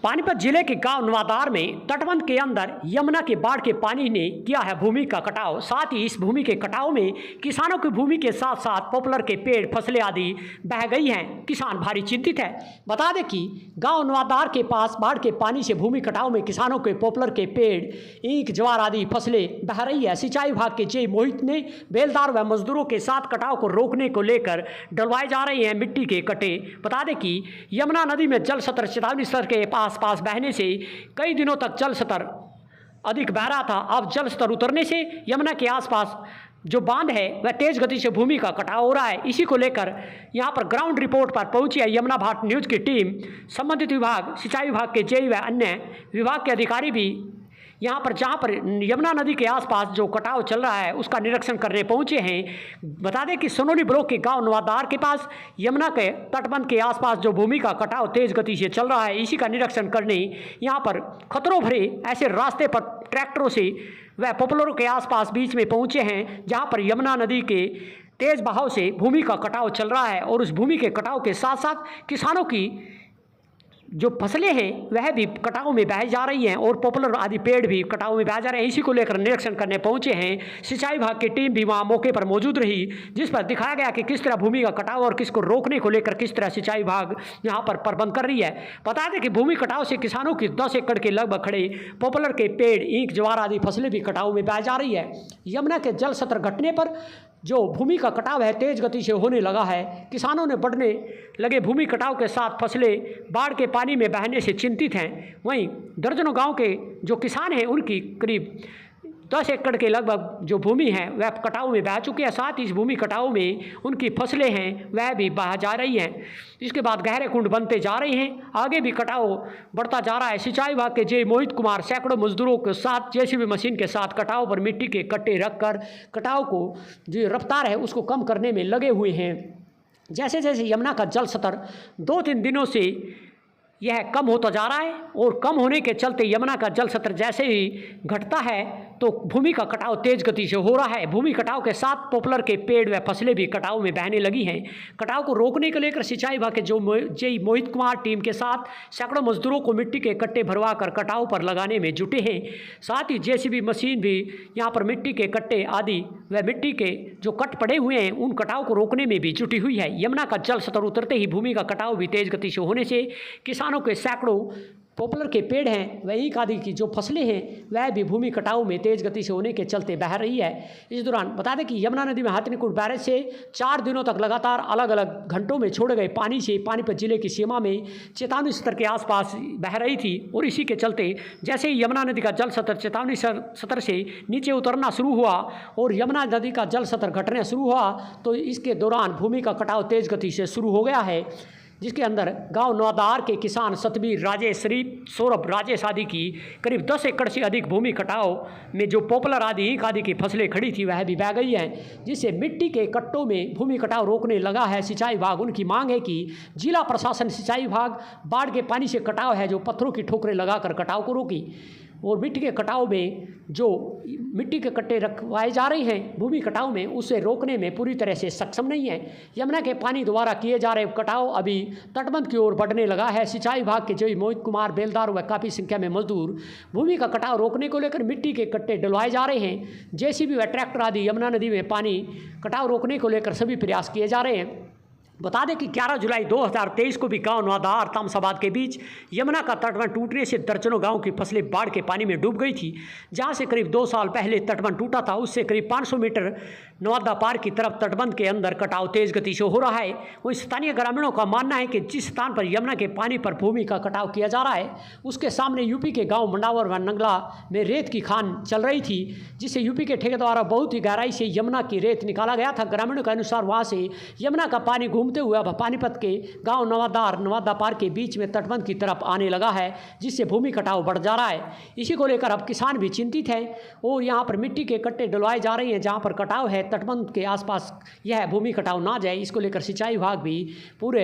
पानीपत जिले के गांव नवादार में तटबंध के अंदर यमुना के बाढ़ के पानी ने किया है भूमि का कटाव। साथ ही इस भूमि के कटाव में किसानों की भूमि के साथ साथ पॉपुलर के पेड़ फसलें आदि बह गई हैं। किसान भारी चिंतित है। बता दें कि गांव नवादार के पास बाढ़ के पानी से भूमि कटाव में किसानों के पॉपुलर के पेड़, ईंख, ज्वार आदि फसलें बह रही है। सिंचाई विभाग के जे मोहित ने बेलदार व मजदूरों के साथ कटाव को रोकने को लेकर डलवाए जा रहे हैं मिट्टी के कट्टे। बता दें कि यमुना नदी में जल स्तर चेतावनी स्तर के पास बहने से कई दिनों तक जल स्तर अधिक बह रहा था। अब जल स्तर उतरने से यमुना के आसपास जो बांध है वह तेज गति से भूमि का कटाव हो रहा है। इसी को लेकर यहां पर ग्राउंड रिपोर्ट पर पहुंची है यमुना भारत न्यूज़ की टीम। संबंधित विभाग, सिंचाई विभाग के जेई व अन्य विभाग के अधिकारी भी यहाँ पर जहाँ पर यमुना नदी के आसपास जो कटाव चल रहा है उसका निरीक्षण करने पहुँचे हैं। बता दें कि सोनोली ब्लॉक के गांव नवादार के पास यमुना के तटबंध के आसपास जो भूमि का कटाव तेज गति से चल रहा है, इसी का निरीक्षण करने यहाँ पर खतरों भरे ऐसे रास्ते पर ट्रैक्टरों से वह पॉपुलरों के आसपास बीच में पहुँचे हैं जहाँ पर यमुना नदी के तेज बहाव से भूमि का कटाव चल रहा है। और उस भूमि के कटाव के साथ साथ किसानों की जो फसलें हैं वह भी कटाव में बह जा रही हैं और पॉपुलर आदि पेड़ भी कटाव में बह जा रहे हैं। इसी को लेकर निरीक्षण करने पहुंचे हैं। सिंचाई विभाग की टीम भी वहां मौके पर मौजूद रही, जिस पर दिखाया गया कि किस तरह भूमि का कटाव और किसको रोकने को लेकर किस तरह सिंचाई विभाग यहां पर प्रबंध कर रही है। बता दें कि भूमि कटाव से किसानों की 10 एकड़ के लगभग खड़े पॉपुलर के पेड़, ईंख, ज्वार आदि फसलें भी कटाव में बह जा रही है। यमुना के जल स्तर घटने पर जो भूमि का कटाव है तेज गति से होने लगा है। किसानों ने बढ़ने लगे भूमि कटाव के साथ फसलें बाढ़ के पानी में बहने से चिंतित हैं। वहीं दर्जनों गांव के जो किसान हैं उनकी करीब 10 एकड़ के लगभग जो भूमि है वह कटाव में बह चुकी है। साथ ही इस भूमि कटाव में उनकी फसलें हैं वह भी बह जा रही हैं। इसके बाद गहरे कुंड बनते जा रहे हैं, आगे भी कटाव बढ़ता जा रहा है। सिंचाई विभाग के जे मोहित कुमार सैकड़ों मजदूरों के साथ जेसीबी मशीन के साथ कटाव पर मिट्टी के कट्टे रखकर कटाव को जो रफ्तार है उसको कम करने में लगे हुए हैं। जैसे जैसे यमुना का जल स्तर 2-3 दिनों से यह कम होता जा रहा है और कम होने के चलते यमुना का जल स्तर जैसे ही घटता है तो भूमि का कटाव तेज गति से हो रहा है। भूमि कटाव के साथ पॉपुलर के पेड़ व फसलें भी कटाव में बहने लगी हैं। कटाव को रोकने को लेकर सिंचाई विभाग के जो जे मोहित कुमार टीम के साथ सैकड़ों मजदूरों को मिट्टी के कट्टे भरवा कर कटाव पर लगाने में जुटे हैं। साथ ही जेसीबी मशीन भी यहाँ पर मिट्टी के कट्टे आदि व मिट्टी के जो कट पड़े हुए हैं उन कटाव को रोकने में भी जुटी हुई है। यमुना का जल स्तर उतरते ही भूमि का कटाव भी तेज गति से होने से किसानों के सैकड़ों पॉपुलर के पेड़ हैं व ईंख आदि की जो फसलें हैं वह भी भूमि कटाव में तेज गति से होने के चलते बह रही है। इस दौरान बता दें कि यमुना नदी में हाथनीकुंड बैरेज से 4 दिनों तक लगातार अलग अलग घंटों में छोड़े गए पानी से पानीपत जिले की सीमा में चेतावनी स्तर के आसपास बह रही थी। और इसी के चलते जैसे ही यमुना नदी का जल स्तर चेतावनी स्तर से नीचे उतरना शुरू हुआ और यमुना नदी का जल स्तर घटना शुरू हुआ तो इसके दौरान भूमि का कटाव तेज गति से शुरू हो गया है, जिसके अंदर गांव नवादार के किसान सतबीर, राजेश, शरीफ, सौरभ, राजेश आदि की करीब 10 एकड़ से अधिक भूमि कटाव में जो पॉपुलर आदि ईंख आदि की फसलें खड़ी थी वह भी बह गई हैं, जिससे मिट्टी के कट्टों में भूमि कटाव रोकने लगा है सिंचाई विभाग। उनकी मांग है कि जिला प्रशासन, सिंचाई विभाग बाढ़ के पानी से कटाव है जो पत्थरों की ठोकरें लगाकर कटाव को रोकी और मिट्टी के कटाव में जो मिट्टी के कट्टे रखवाए जा रहे हैं भूमि कटाव में उसे रोकने में पूरी तरह से सक्षम नहीं है। यमुना के पानी द्वारा किए जा रहे कटाव अभी तटबंध की ओर बढ़ने लगा है। सिंचाई विभाग के जो मोहित कुमार, बेलदार व काफ़ी संख्या में मजदूर भूमि का कटाव रोकने को लेकर मिट्टी के कट्टे डलवाए जा रहे हैं। जेसीबी व ट्रैक्टर आदि यमुना नदी में पानी कटाव रोकने को लेकर सभी प्रयास किए जा रहे हैं। बता दें कि 11 जुलाई 2023 को भी गांव नवादार तामसाबाद के बीच यमुना का तटबंध टूटने से दर्जनों गांव की फसलें बाढ़ के पानी में डूब गई थी। जहां से करीब 2 साल पहले तटबंध टूटा था उससे करीब 500 मीटर नवादा पार की तरफ तटबंध के अंदर कटाव तेज गति से हो रहा है। वहीं स्थानीय ग्रामीणों का मानना है कि जिस स्थान पर यमुना के पानी पर भूमि का कटाव किया जा रहा है उसके सामने यूपी के गाँव मंडावर व नंगला में रेत की खान चल रही थी, जिससे यूपी के ठेके द्वारा बहुत ही गहराई से यमुना की रेत निकाला गया था। ग्रामीणों के अनुसार वहाँ से यमुना का पानी घूमते हुए अब पानीपत के गांव नवादा पार के बीच में तटबंध की तरफ आने लगा है, जिससे भूमि कटाव बढ़ जा रहा है। इसी को लेकर अब किसान भी चिंतित है और यहाँ पर मिट्टी के कट्टे डलवाए जा रहे हैं जहाँ पर कटाव है तटबंध के आसपास यह भूमि कटाव ना जाए। इसको लेकर सिंचाई विभाग भी पूरे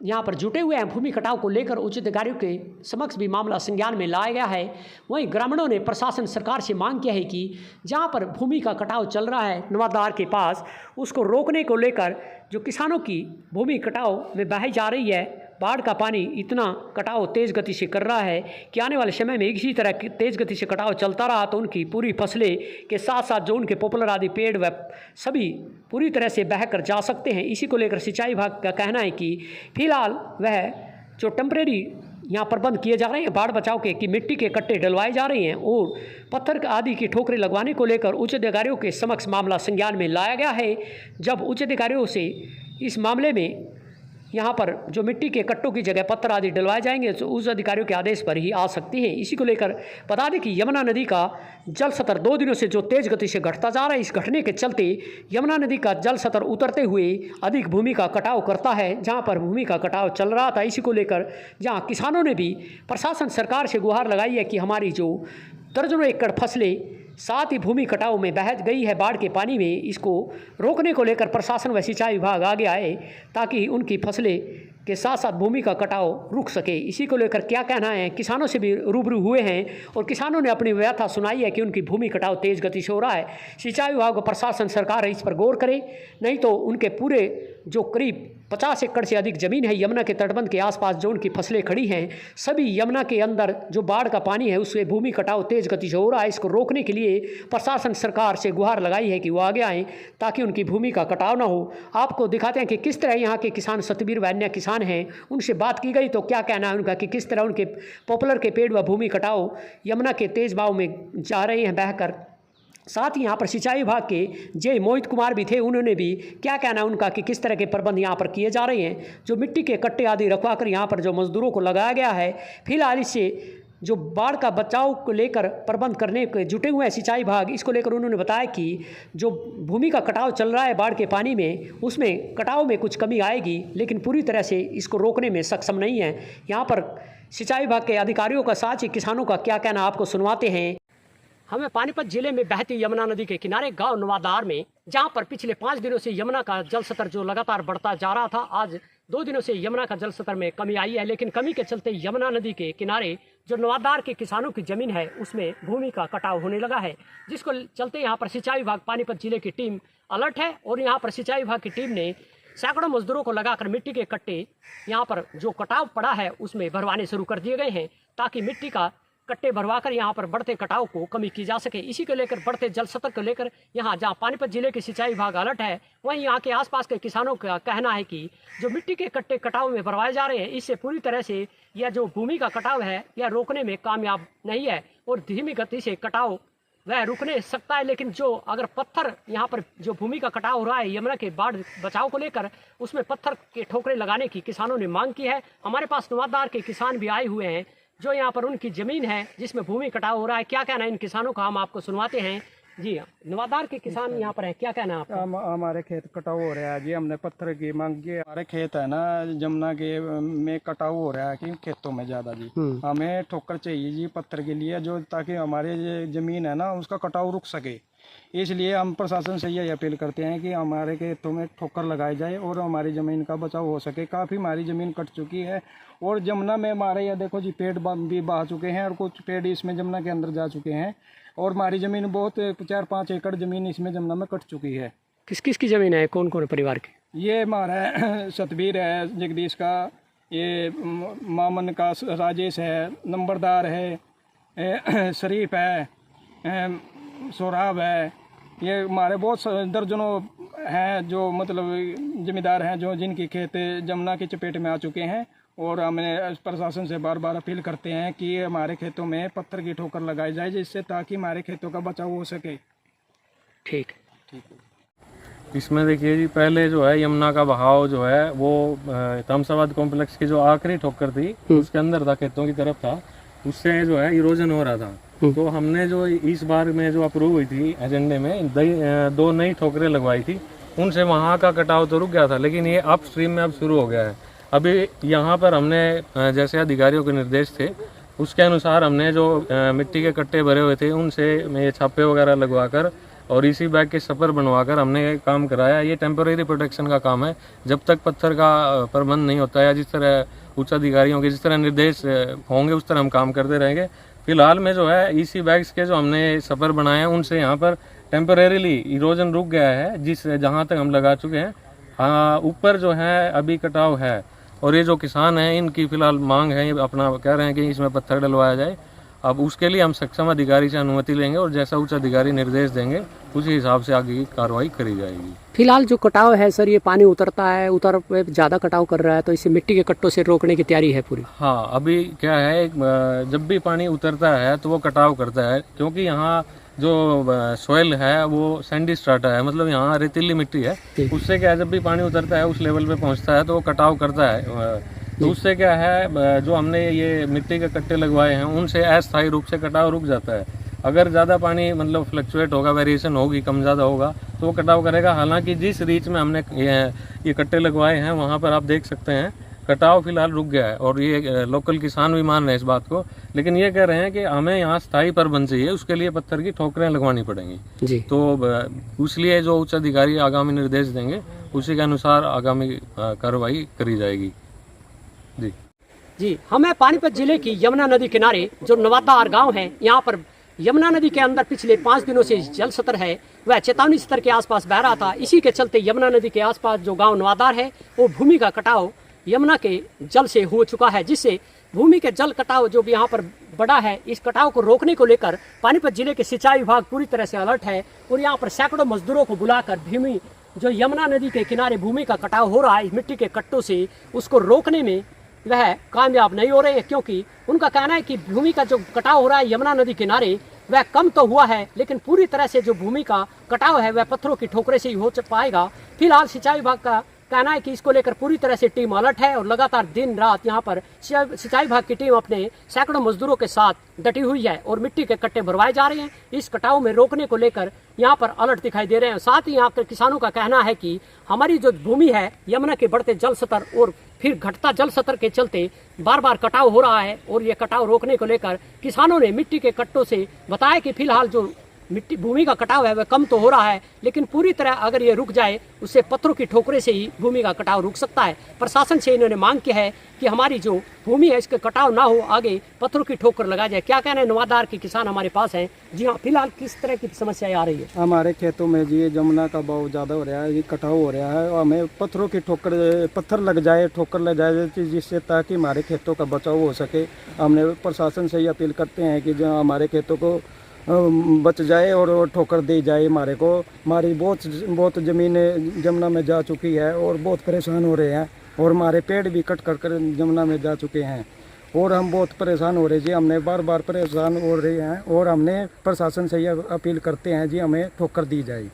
यहाँ पर जुटे हुए हैं। भूमि कटाव को लेकर उचित अधिकारियों के समक्ष भी मामला संज्ञान में लाया गया है। वहीं ग्रामीणों ने प्रशासन, सरकार से मांग किया है कि जहाँ पर भूमि का कटाव चल रहा है नवादार के पास उसको रोकने को लेकर जो किसानों की भूमि कटाव में बहाई जा रही है बाढ़ का पानी इतना कटाव तेज़ गति से कर रहा है कि आने वाले समय में इसी तरह तेज़ गति से कटाव चलता रहा तो उनकी पूरी फसलें के साथ साथ जो उनके पॉपुलर आदि पेड़ व सभी पूरी तरह से बह कर जा सकते हैं। इसी को लेकर सिंचाई विभाग का कहना है कि फिलहाल वह जो टेम्परेरी यहाँ प्रबंध किए जा रहे हैं बाढ़ बचाव के कि मिट्टी के कट्टे डलवाए जा रहे हैं और पत्थर आदि की ठोकरें लगवाने को लेकर उच्च अधिकारियों के समक्ष मामला संज्ञान में लाया गया है। जब उच्च अधिकारियों से इस मामले में यहाँ पर जो मिट्टी के कट्टों की जगह पत्थर आदि डलवाए जाएंगे तो उस अधिकारियों के आदेश पर ही आ सकती है। इसी को लेकर बता दें कि यमुना नदी का जल स्तर 2 दिनों से जो तेज़ गति से घटता जा रहा है, इस घटने के चलते यमुना नदी का जल स्तर उतरते हुए अधिक भूमि का कटाव करता है। जहाँ पर भूमि का कटाव चल रहा था, इसी को लेकर जहाँ किसानों ने भी प्रशासन सरकार से गुहार लगाई है कि हमारी जो दर्जनों एकड़ फसलें साथ ही भूमि कटाव में बह गई है बाढ़ के पानी में, इसको रोकने को लेकर प्रशासन व सिंचाई विभाग आगे आए ताकि उनकी फसलें के साथ साथ भूमि का कटाव रुक सके। इसी को लेकर क्या कहना है, किसानों से भी रूबरू हुए हैं और किसानों ने अपनी व्यथा सुनाई है कि उनकी भूमि कटाव तेज़ गति से हो रहा है। सिंचाई विभाग व प्रशासन सरकार इस पर गौर करे, नहीं तो उनके पूरे जो करीब 50 एकड़ से अधिक ज़मीन है यमुना के तटबंध के आसपास जो उनकी फसलें खड़ी हैं, सभी यमुना के अंदर जो बाढ़ का पानी है उससे भूमि कटाव तेज़ गति से हो रहा है। इसको रोकने के लिए प्रशासन सरकार से गुहार लगाई है कि वो आगे आएँ ताकि उनकी भूमि का कटाव ना हो। आपको दिखाते हैं कि किस तरह यहाँ के किसान सतबीर व अन्य किसान हैं, उनसे बात की गई तो क्या कहना है उनका कि किस तरह उनके पॉपुलर के पेड़ व भूमि कटाव यमुना के तेज़ बहाव में जा रहे हैं बहकर। साथ ही यहाँ पर सिंचाई विभाग के जे मोहित कुमार भी थे, उन्होंने भी क्या कहना है उनका कि किस तरह के प्रबंध यहाँ पर किए जा रहे हैं। जो मिट्टी के कट्टे आदि रखवा कर यहाँ पर जो मजदूरों को लगाया गया है, फिलहाल इससे जो बाढ़ का बचाव को लेकर प्रबंध करने के जुटे हुए हैं सिंचाई विभाग, इसको लेकर उन्होंने बताया कि जो भूमि का कटाव चल रहा है बाढ़ के पानी में, उसमें कटाव में कुछ कमी आएगी लेकिन पूरी तरह से इसको रोकने में सक्षम नहीं है। यहाँ पर सिंचाई विभाग के अधिकारियों का साथ ही किसानों का क्या कहना आपको सुनवाते हैं। हमें पानीपत जिले में बहती यमुना नदी के किनारे गांव नवादार में, जहां पर पिछले 5 दिनों से यमुना का जल स्तर जो लगातार बढ़ता जा रहा था, आज 2 दिनों से यमुना का जल स्तर में कमी आई है। लेकिन कमी के चलते यमुना नदी के किनारे जो नवादार के किसानों की जमीन है उसमें भूमि का कटाव होने लगा है, जिसको चलते यहाँ पर सिंचाई विभाग पानीपत जिले की टीम अलर्ट है और यहाँ पर सिंचाई विभाग की टीम ने सैकड़ों मजदूरों को लगाकर मिट्टी के कट्टे यहाँ पर जो कटाव पड़ा है उसमें भरवाने शुरू कर दिए गए हैं ताकि मिट्टी का कट्टे भरवाकर यहाँ पर बढ़ते कटाव को कमी की जा सके। इसी को लेकर बढ़ते जल स्तर को लेकर यहाँ जहाँ पानीपत जिले के सिंचाई विभाग अलर्ट है, वहीं यहाँ के आसपास के किसानों का कहना है कि जो मिट्टी के कट्टे कटाव में भरवाए जा रहे हैं, इससे पूरी तरह से यह जो भूमि का कटाव है यह रोकने में कामयाब नहीं है और धीमी गति से कटाव वह रुकने सकता है। लेकिन जो अगर पत्थर यहाँ पर जो भूमि का कटाव हो रहा है यमुना के बाढ़ बचाव को लेकर, उसमें पत्थर के ठोकरे लगाने की किसानों ने मांग की है। हमारे पास नवादार के किसान भी आए हुए हैं जो यहाँ पर उनकी ज़मीन है जिसमें भूमि कटाव हो रहा है। क्या कहना है इन किसानों का, हम आपको सुनवाते हैं। जी नवादार के किसान यहाँ पर है, क्या कहना है आपका? हमारे खेत कटाव हो रहा है जी, हमने पत्थर की मांग की। हमारे खेत है ना जमुना के में कटाव हो रहा है कि खेतों में ज़्यादा जी, हमें ठोकर चाहिए जी पत्थर के लिए, जो ताकि हमारे ज़मीन है ना उसका कटाव रुक सके। इसलिए हम प्रशासन से यही अपील करते हैं कि हमारे खेतों में ठोकर लगाई जाए और हमारी ज़मीन का बचाव हो सके। काफ़ी हमारी ज़मीन कट चुकी है और जमुना में हमारे यहाँ देखो जी पेड़ भी बहा चुके हैं और कुछ पेड़ इसमें जमुना के अंदर जा चुके हैं और हमारी ज़मीन बहुत 4-5 एकड़ ज़मीन इसमें जमुना में कट चुकी है। किस किस की ज़मीन है, कौन कौन परिवार की? ये हमारा सतबीर है, जगदीश का, ये मामन का राजेश है, नंबरदार है, शरीफ है, सोराब है। ये हमारे बहुत दर्जनों हैं जो मतलब ज़मींदार हैं जो जिनकी खेत जमुना की चपेट में आ चुके हैं और हमें प्रशासन से बार बार अपील करते हैं कि हमारे खेतों में पत्थर की ठोकर लगाई जाए जिससे ताकि हमारे खेतों का बचाव हो सके। ठीक है। इसमें देखिए जी, पहले जो है यमुना का बहाव जो है वो तमसाबाद कॉम्प्लेक्स की जो आखिरी ठोकर थी उसके अंदर था, खेतों की तरफ था, उससे जो है इरोजन हो रहा था। तो हमने जो इस बार में जो अप्रूव हुई थी एजेंडे में 2 नई ठोकरें लगवाई थी, उनसे वहाँ का कटाव तो रुक गया था, लेकिन ये अप स्ट्रीम में अब शुरू हो गया है। अभी यहाँ पर हमने जैसे अधिकारियों के निर्देश थे उसके अनुसार हमने जो मिट्टी के कट्टे भरे हुए थे उनसे ये छापे वगैरह लगवाकर और इसी बैग के सपर बनवाकर हमने काम कराया। ये टेम्परेरी प्रोटेक्शन का काम है, जब तक पत्थर का प्रबंध नहीं होता है, जिस तरह उच्च अधिकारियों के जिस तरह निर्देश होंगे उस तरह हम काम करते रहेंगे। फिलहाल में जो है इसी बैग्स के जो हमने सपर बनाए हैं उनसे यहाँ पर टेम्परेरीली इरोजन रुक गया है, जिस जहाँ तक हम लगा चुके हैं। हाँ, ऊपर जो है अभी कटाव है और ये जो किसान हैं इनकी फिलहाल मांग है, ये अपना कह रहे हैं कि इसमें पत्थर डलवाया जाए। अब उसके लिए हम सक्षम अधिकारी से अनुमति लेंगे और जैसा उच्च अधिकारी निर्देश देंगे उसी हिसाब से आगे की कार्रवाई करी जाएगी। फिलहाल जो कटाव है सर, ये पानी उतरता है, उतर पे ज़्यादा कटाव कर रहा है, तो इसे मिट्टी के कट्टों से रोकने की तैयारी है पूरी। हाँ, अभी क्या है, जब भी पानी उतरता है तो वो कटाव करता है, क्योंकि यहाँ जो सॉइल है वो सैंडी स्ट्राटा है, मतलब यहाँ रेतीली मिट्टी है। उससे क्या है, जब भी पानी उतरता है उस लेवल पे पहुँचता है तो वो कटाव करता है। तो उससे क्या है, जो हमने ये मिट्टी के कट्टे लगवाए हैं उनसे अस्थायी रूप से कटाव रुक जाता है। अगर ज़्यादा पानी मतलब फ्लक्चुएट होगा, वेरिएशन होगी, कम ज़्यादा होगा तो वो कटाव करेगा। हालांकि जिस रीच में हमने ये कट्टे लगवाए हैं वहाँ पर आप देख सकते हैं कटाव फिलहाल रुक गया है, और ये लोकल किसान भी मान रहे हैं इस बात को। लेकिन ये कह रहे हैं कि हमें यहाँ स्थायी प्रबंध चाहिए, उसके लिए पत्थर की ठोकरें लगवानी पड़ेंगी जी। तो इसलिए जो उच्च अधिकारी आगामी निर्देश देंगे उसी के अनुसार आगामी कार्रवाई करी जाएगी जी। हमें पानीपत जिले की यमुना नदी किनारे जो नवादार गांव है, यहाँ पर यमुना नदी के अंदर पिछले 5 दिनों से जल स्तर है वह चेतावनी स्तर के आसपास बह रहा था। इसी के चलते यमुना नदी के आसपास जो गांव नवादार है वो भूमि का कटाव यमुना के जल से हो चुका है, जिससे भूमि के जल कटाव जो भी यहाँ पर बड़ा है, इस कटाव को रोकने को लेकर पानीपत जिले के सिंचाई विभाग पूरी तरह से अलर्ट है। और यहाँ पर सैकड़ों मजदूरों को बुलाकर भूमि जो यमुना नदी के किनारे भूमि का कटाव हो रहा है मिट्टी के कट्टों से, उसको रोकने में वह कामयाब नहीं हो रहे हैं, क्योंकि उनका कहना है कि भूमि का जो कटाव हो रहा है यमुना नदी किनारे वह कम तो हुआ है, लेकिन पूरी तरह से जो भूमि का कटाव है वह पत्थरों की ठोकरे से ही हो पाएगा। फिलहाल सिंचाई विभाग का कहना है कि इसको लेकर पूरी तरह से टीम अलर्ट है और लगातार दिन रात यहाँ पर सिंचाई विभाग की टीम अपने सैकड़ों मजदूरों के साथ डटी हुई है और मिट्टी के कट्टे भरवाए जा रहे हैं। इस कटाव में रोकने को लेकर यहाँ पर अलर्ट दिखाई दे रहे हैं। साथ ही यहाँ पर किसानों का कहना है कि हमारी जो भूमि है यमुना के बढ़ते जल स्तर और फिर घटता जल स्तर के चलते बार बार कटाव हो रहा है, और ये कटाव रोकने को लेकर किसानों ने मिट्टी के कट्टों से बताया कि फिलहाल जो मिट्टी भूमि का कटाव है वह कम तो हो रहा है, लेकिन पूरी तरह अगर ये रुक जाए उससे पत्थरों की ठोकरे से ही भूमि का कटाव रुक सकता है। प्रशासन से इन्होंने मांग की है कि हमारी जो भूमि है इसके कटाव ना हो, आगे पत्थरों की ठोकर लगाया जाए। क्या कहना है, नवादार के किसान हमारे पास हैं। जी हाँ, फिलहाल किस तरह की समस्याएं आ रही है? हमारे खेतों में जी जमुना का बहाव ज़्यादा हो रहा है, ये कटाव हो रहा है, हमें पत्थरों की पत्थर लग जाए, ठोकर लग जाए, जिससे ताकि हमारे खेतों का बचाव हो सके। हमने प्रशासन से ही अपील करते हैं कि जो हमारे खेतों को बच जाए और ठोकर दी जाए हमारे को। हमारी बहुत ज़मीन जमुना में जा चुकी है और बहुत परेशान हो रहे हैं, और हमारे पेड़ भी कट कर जमुना में जा चुके हैं और हम बहुत परेशान हो रहे जी। हमने बार बार परेशान हो रहे हैं और हमने प्रशासन से यह अपील करते हैं जी हमें ठोकर दी जाए,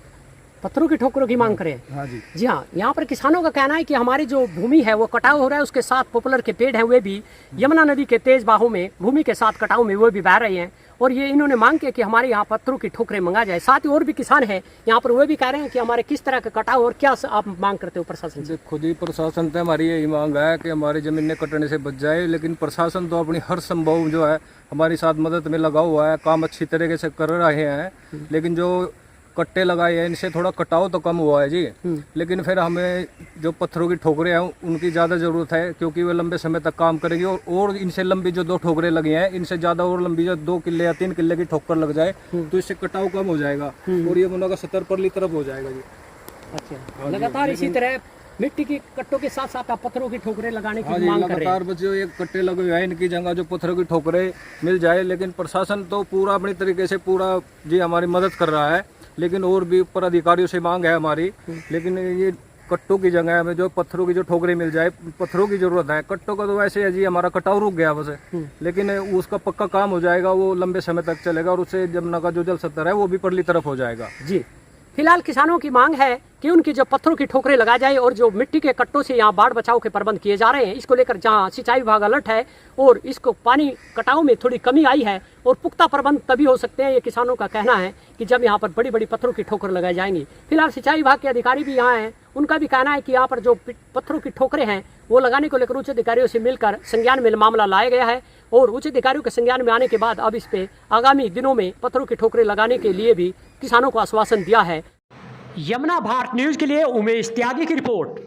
पत्थरों की ठोकरों की मांग करें। हाँ जी। जी हाँ, यहाँ पर किसानों का कहना है कि हमारी जो भूमि है वो कटाव हो रहा है, उसके साथ पॉपुलर के पेड़ हैं वे भी यमुना नदी के तेज बहाव में भूमि के साथ कटाव में वो भी बह रहे हैं, और ये इन्होंने मांग की कि हमारे यहाँ पत्थरों की ठोकरें मंगा जाए। साथ ही और भी किसान हैं यहाँ पर, वे भी कह रहे हैं कि हमारे किस तरह का कटाव और क्या आप मांग करते हो प्रशासन से? खुद ही प्रशासन से हमारी यही मांग है कि हमारी ज़मीनें कटने से बच जाए, लेकिन प्रशासन तो अपनी हर संभव जो है हमारी साथ मदद में लगा हुआ है, काम अच्छी तरीके से कर रहे हैं। लेकिन जो कट्टे लगाए हैं इनसे थोड़ा कटाव तो कम हुआ है जी, लेकिन फिर हमें जो पत्थरों की ठोकरें हैं उनकी ज़्यादा ज़रूरत है, क्योंकि वे लंबे समय तक काम करेंगी। और इनसे लंबी जो 2 ठोकरें लगी हैं इनसे ज़्यादा और लंबी जो 2 किले या 3 किले की ठोकर लग जाए तो इससे कटाव कम हो जाएगा और ये मुना का सतर परली तरफ हो जाएगा जी। अच्छा, लगातार इसी तरह मिट्टी की कट्टों के साथ साथ आप पत्थरों की ठोकरें लगाने की मांग कर रहे हैं? लगातार जो ये कट्टे लगे हुए हैं इनकी जगह जो पत्थरों की ठोकरें मिल जाए, लेकिन प्रशासन तो पूरा अपनी तरीके से पूरा जी हमारी मदद कर रहा है, लेकिन और भी ऊपर अधिकारियों से मांग है हमारी। लेकिन ये कट्टों की जगह हमें जो पत्थरों की जो ठोकरें मिल जाए, पत्थरों की जरूरत है। कट्टों का तो वैसे है जी हमारा कटाव रुक गया बस, लेकिन उसका पक्का काम हो जाएगा, वो लंबे समय तक चलेगा और उससे जमुना का जो जल स्तर है वो भी परली तरफ हो जाएगा जी। फिलहाल किसानों की मांग है कि उनकी जो पत्थरों की ठोकरें लगाई जाए और जो मिट्टी के कट्टों से यहाँ बाढ़ बचाव के प्रबंध किए जा रहे हैं, इसको लेकर जहाँ सिंचाई विभाग अलर्ट है और इसको पानी कटाव में थोड़ी कमी आई है और पुख्ता प्रबंध तभी हो सकते हैं, ये किसानों का कहना है कि जब यहाँ पर बड़ी बड़ी पत्थरों की ठोकर लगाई जाएंगी। फिलहाल सिंचाई विभाग के अधिकारी भी यहाँ हैं, उनका भी कहना है कि यहाँ पर जो पत्थरों की ठोकरें हैं वो लगाने को लेकर उच्च अधिकारियों से मिलकर संज्ञान में मामला लाया गया है और उच्च अधिकारियों के संज्ञान में आने के बाद अब इस पे आगामी दिनों में पत्थरों की ठोकरें लगाने के लिए भी किसानों को आश्वासन दिया है। यमुना भारत न्यूज के लिए उमेश त्यागी की रिपोर्ट।